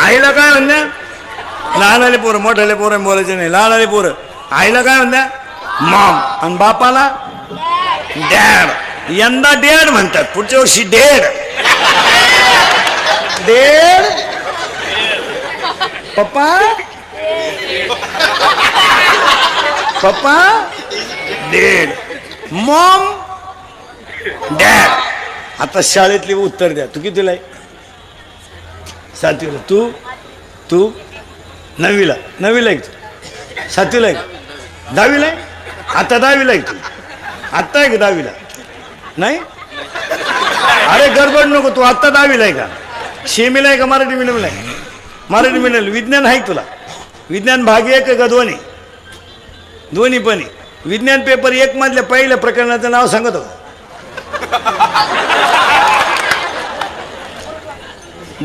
आईला काय म्हणत्या? लहानाले पोरं, मोठ्याले पोरं बोलायचे नाही. लहानाले पोरं आईला काय म्हणत्या? मॉम. आणि बापाला डॅड. यंदा डॅड म्हणतात, पुढच्या वर्षी डेड. डेड पप्पा, पप्पा डेड, मॉम डॅड. आता शाळेतले उत्तर द्या. तू कितीला आहे? 7वीला. तू 9वीला. 9वीला आहे तू? 7वीला आहे? 10वीला आहे? आता 10वीला आहे तू? आत्ता आहे का 10वीला? नाही. अरे गडबड नको. तू आत्ता 10वीला आहे का? सेमीला आहे का मराठी मिडियमला आहे? मराठी मिडियम. विज्ञान आहे तुला? विज्ञान भाग 1 का दोन्ही? दोन्ही पण आहे. विज्ञान पेपर 1 मधल्या पहिल्या प्रकरणाचं नाव सांगत होतं.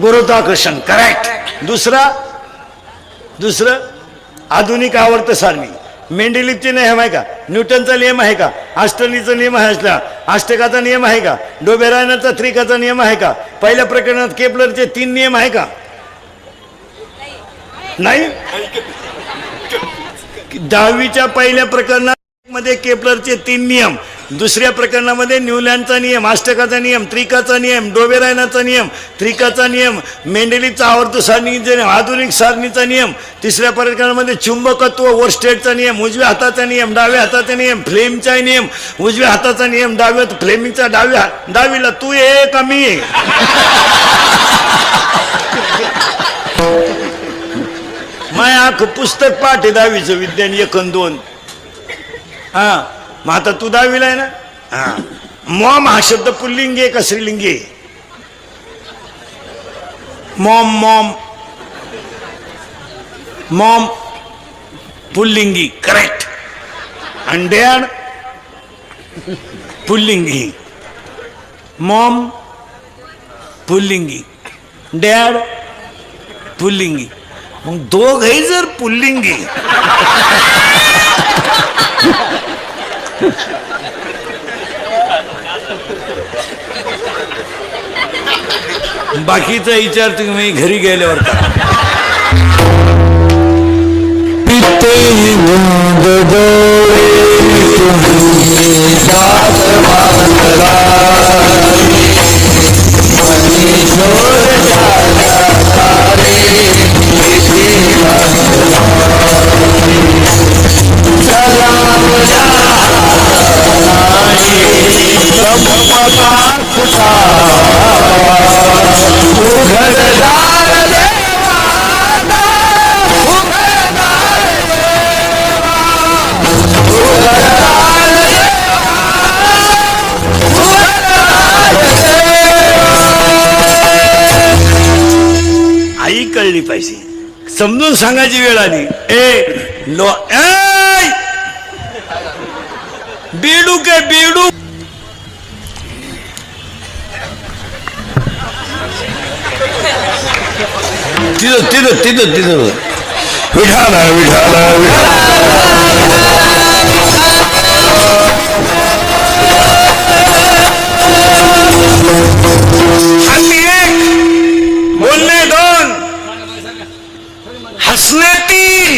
गुरुत्वाकर्षण. करेक्ट. दुसरं आधुनिक आवर्त सारणी. मेंडेलिवचे नियम आहे का? न्यूटनचा नियम आहे का? आस्टर्नीचा नियम आहे असला? अष्टकाचा नियम आहे का? डोबेरायनरचा त्रिकाचा नियम आहे का? पहिल्या प्रकरणात केपलरचे 3 नियम आहे का? नाही. 10वीच्या पहिल्या प्रकरणात मध्ये केपलरचे 3 नियम, दुसऱ्या प्रकरणामध्ये न्यूलँडचा नियम, अष्टकाचा नियम, त्रिकाचा नियम, डोबेरायनरचा नियम, त्रिकाचा नियम, मेंडेलिवचा आवर्त सारणी, आधुनिक सारणीचा नियम, तिसऱ्या प्रकरणामध्ये चुंबकत्व वोरस्टेडचा नियम, उजव्या हाताचा नियम, डाव्या हाताचा नियम, फ्लेमचा नियम, उजव्या हाताचा नियम, फ्लेमिंगचा डावीला. तू ये का मी ये? माय आख पुस्तक पाठ आहे 10वीचं विज्ञान 1 आणि 2. हा, मग आता तू 10वीला आहे ना? हा. मॉम हा शब्द पुल्लिंगी आहे का स्त्रीलिंगी आहे? मॉम पुल्लिंगी. करेक्ट. आणि डॅड पुल्लिंगी. मॉम पुल्लिंगी, डॅड पुल्लिंगी. मग दोघही जर पुल्लिंगी बाकीचा विचार तुम्ही घरी गेल्यावर करा. आई कळली पाहिजे, समजून सांगायची वेळ आली. बेडू के बेडू. तिथं विठाला विठाला बोलणे 2, हसणे 3,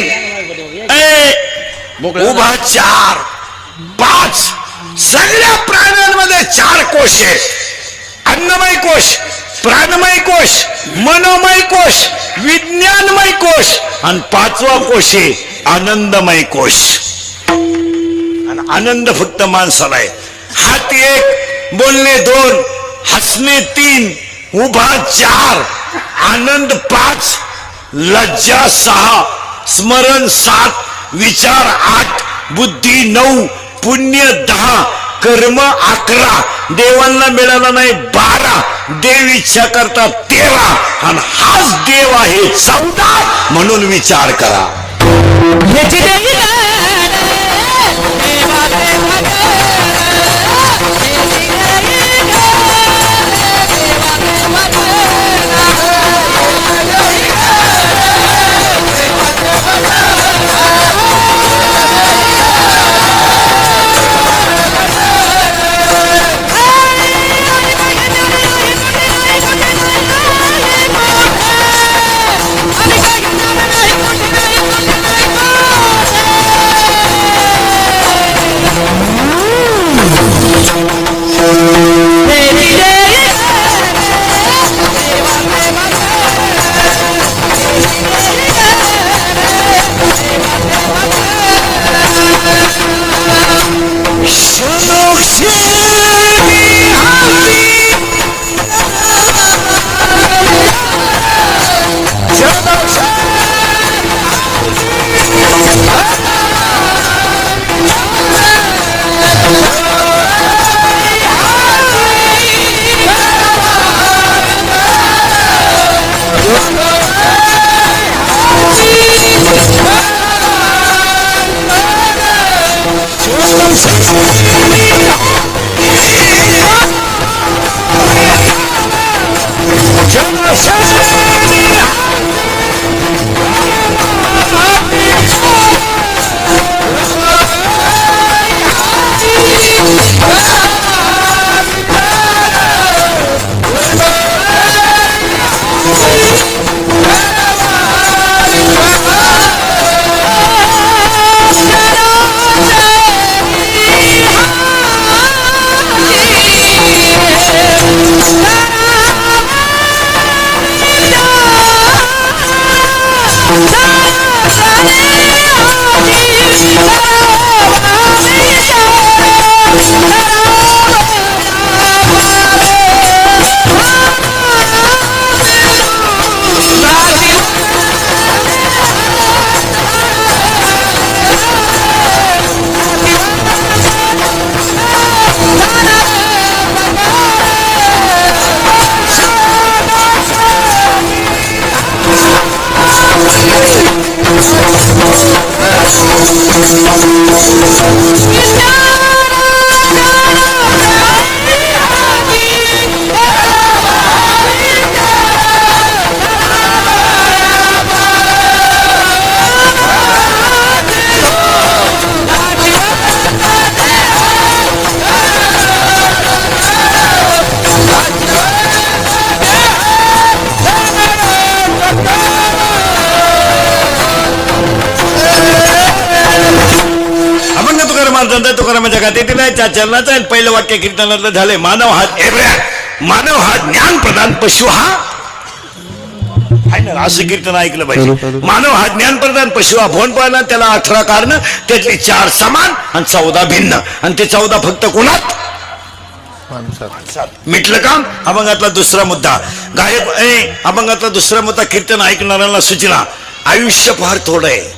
उभा 4, 5. सगळ्या प्राण्यांमध्ये 4 कोश आहेत. अन्नमय कोश, प्राणमय कोश, मनोमय कोश, विज्ञानमय कोश आणि 5वा कोश आहे आनंदमय कोश. आणि आनंद फक्त माणसाला आहे. हात 1, बोलणे 2, हसणे 3, उभा 4, आनंद 5, लज्जा 6, स्मरण 7, विचार 8, बुद्धी 9, पुण्य 10, कर्म 11, देवांना मिळाला नाही 12, देव इच्छा करतात 13 आणि हाच देव आहे 14. म्हणून विचार करा. समर्थांचा तुकारामाच्या गाथेतील आहे त्या चरणाचं आहे. पहिलं वाक्य कीर्तनातलं झालंय, मानव हा ज्ञान प्रधान पशु हा आहे ना. असं कीर्तन ऐकलं पाहिजे. मानव हा ज्ञान प्रधान पशु हा भोन पाळला, त्याला 18 कारण, त्यातली 4 समान आणि 14 भिन्न, आणि ते 14 फक्त कोणात मिटलं काम. अभंगातला दुसरा मुद्दा गायक अभंगातला दुसरा मुद्दा कीर्तन ऐकणाऱ्यांना सूचना, आयुष्य फार थोडं आहे.